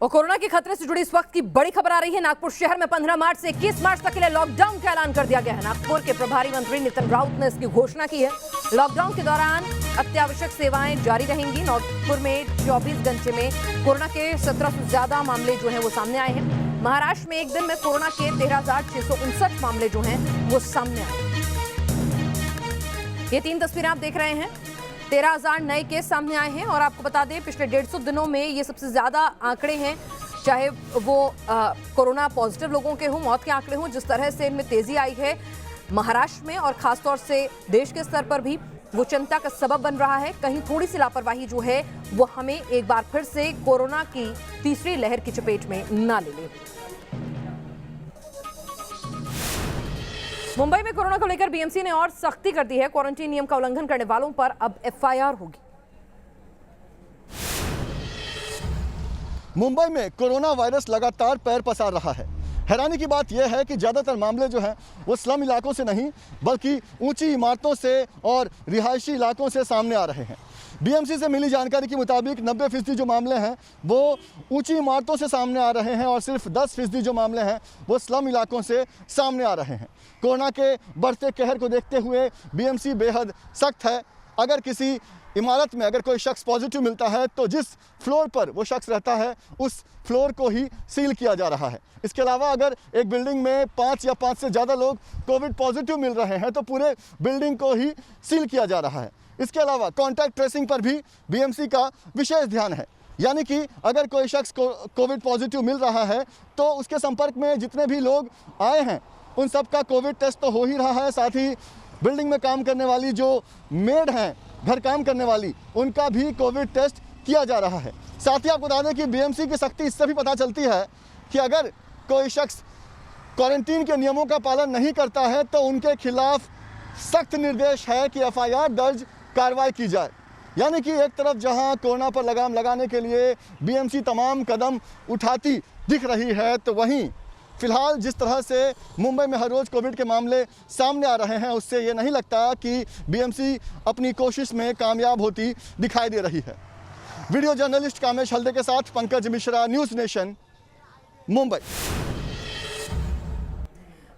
और कोरोना के खतरे से जुड़ी इस वक्त की बड़ी खबर आ रही है। नागपुर शहर में 15 मार्च से 21 मार्च तक के लिए लॉकडाउन का ऐलान कर दिया गया है। नागपुर के प्रभारी मंत्री नितिन राउत ने इसकी घोषणा की है। लॉकडाउन के दौरान अत्यावश्यक सेवाएं जारी रहेंगी। नागपुर में 24 घंटे में कोरोना के 17 से ज्यादा मामले जो है वो सामने आए हैं। महाराष्ट्र में एक दिन में कोरोना के 13,659 मामले जो हैं वो सामने आए। ये 3 तस्वीरें आप देख रहे हैं। 13,000 नए केस सामने आए हैं और आपको बता दें पिछले 150 दिनों में ये सबसे ज्यादा आंकड़े हैं, चाहे वो कोरोना पॉजिटिव लोगों के हों, मौत के आंकड़े हों। जिस तरह से इनमें तेजी आई है महाराष्ट्र में और खासतौर से देश के स्तर पर भी वो चिंता का सबब बन रहा है। कहीं थोड़ी सी लापरवाही जो है वो हमें एक बार फिर से कोरोना की तीसरी लहर की चपेट में ना ले ले। मुंबई में कोरोना को लेकर बीएमसी ने और सख्ती कर दी है। क्वारंटीन नियम का उल्लंघन करने वालों पर अब एफआईआर होगी। मुंबई में कोरोना वायरस लगातार पैर पसार रहा है। हैरानी की बात यह है कि ज़्यादातर मामले जो हैं वो स्लम इलाकों से नहीं बल्कि ऊंची इमारतों से और रिहायशी इलाकों से सामने आ रहे हैं। बीएमसी से मिली जानकारी के मुताबिक 90% जो मामले हैं वो ऊंची इमारतों से सामने आ रहे हैं और सिर्फ 10% जो मामले हैं वो स्लम इलाकों से सामने आ रहे हैं। कोरोना के बढ़ते कहर को देखते हुए बीएमसी बेहद सख्त है। अगर किसी इमारत में अगर कोई शख्स पॉजिटिव मिलता है तो जिस फ्लोर पर वो शख्स रहता है उस फ्लोर को ही सील किया जा रहा है। इसके अलावा अगर एक बिल्डिंग में 5 या 5 से ज़्यादा लोग कोविड पॉजिटिव मिल रहे हैं तो पूरे बिल्डिंग को ही सील किया जा रहा है। इसके अलावा कॉन्टैक्ट ट्रेसिंग पर भी बीएमसी का विशेष ध्यान है, यानी कि अगर कोई शख्स को कोविड पॉजिटिव मिल रहा है तो उसके संपर्क में जितने भी लोग आए हैं उन सब का कोविड टेस्ट तो हो ही रहा है। साथ ही बिल्डिंग में काम करने वाली जो मेड हैं, घर काम करने वाली, उनका भी कोविड टेस्ट किया जा रहा है। साथ ही आपको बता दें कि बीएमसी की सख्ती इससे भी पता चलती है कि अगर कोई शख्स क्वारंटीन के नियमों का पालन नहीं करता है तो उनके खिलाफ सख्त निर्देश है कि एफआईआर दर्ज कार्रवाई की जाए। यानी कि एक तरफ जहां कोरोना पर लगाम लगाने के लिए बीएमसी तमाम कदम उठाती दिख रही है तो वहीं फिलहाल जिस तरह से मुंबई में हर रोज़ कोविड के मामले सामने आ रहे हैं उससे ये नहीं लगता कि बीएमसी अपनी कोशिश में कामयाब होती दिखाई दे रही है। वीडियो जर्नलिस्ट कामेश हल्दे के साथ पंकज मिश्रा, न्यूज़ नेशन, मुंबई।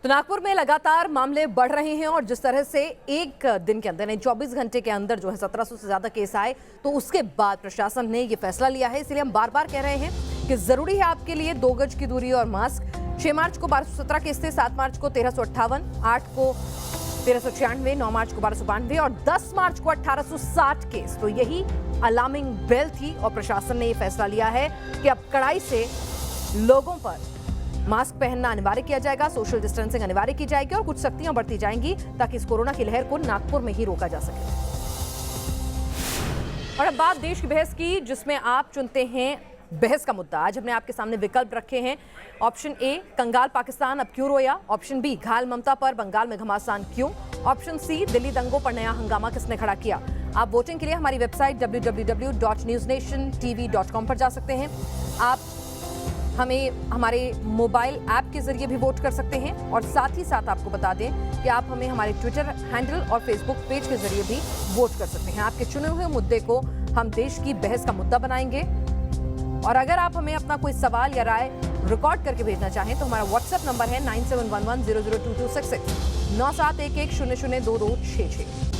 तो नागपुर में लगातार मामले बढ़ रहे हैं और जिस तरह से एक दिन के अंदर 24 घंटे के अंदर जो है 1700 से ज्यादा केस आए तो उसके बाद प्रशासन ने ये फैसला लिया है। इसलिए हम बार बार कह रहे हैं कि जरूरी है आपके लिए 2 गज की दूरी और मास्क। 6 मार्च को 1217 केस थे, 7 मार्च को 1358, 8 को 1396, 9 मार्च को 1292 और 10 मार्च को 1860 केस। तो यही अलार्मिंग बेल थी और प्रशासन ने ये फैसला लिया है कि अब कड़ाई से लोगों पर मास्क पहनना अनिवार्य किया जाएगा, सोशल डिस्टेंसिंग अनिवार्य की जाएगी और कुछ सख्तियां बढ़ती जाएंगी ताकि इस कोरोना की लहर को नागपुर में ही रोका जा सके। और अब बात देश की बहस की, जिसमें आप चुनते हैं बहस का मुद्दा। आज हमने आपके सामने विकल्प रखे हैं। ऑप्शन ए, कंगाल पाकिस्तान अब क्यों रोया। ऑप्शन बी, घायल ममता पर बंगाल में घमासान क्यों। ऑप्शन सी, दिल्ली दंगों पर नया हंगामा किसने खड़ा किया। आप वोटिंग के लिए हमारी वेबसाइट www.newsnationtv.com पर जा सकते हैं। आप हमें हमारे मोबाइल ऐप के जरिए भी वोट कर सकते हैं और साथ ही साथ आपको बता दें कि आप हमें हमारे ट्विटर हैंडल और फेसबुक पेज के जरिए भी वोट कर सकते हैं। आपके चुने हुए मुद्दे को हम देश की बहस का मुद्दा बनाएंगे। और अगर आप हमें अपना कोई सवाल या राय रिकॉर्ड करके भेजना चाहें तो हमारा व्हाट्सएप नंबर है 9711002266 9711002266।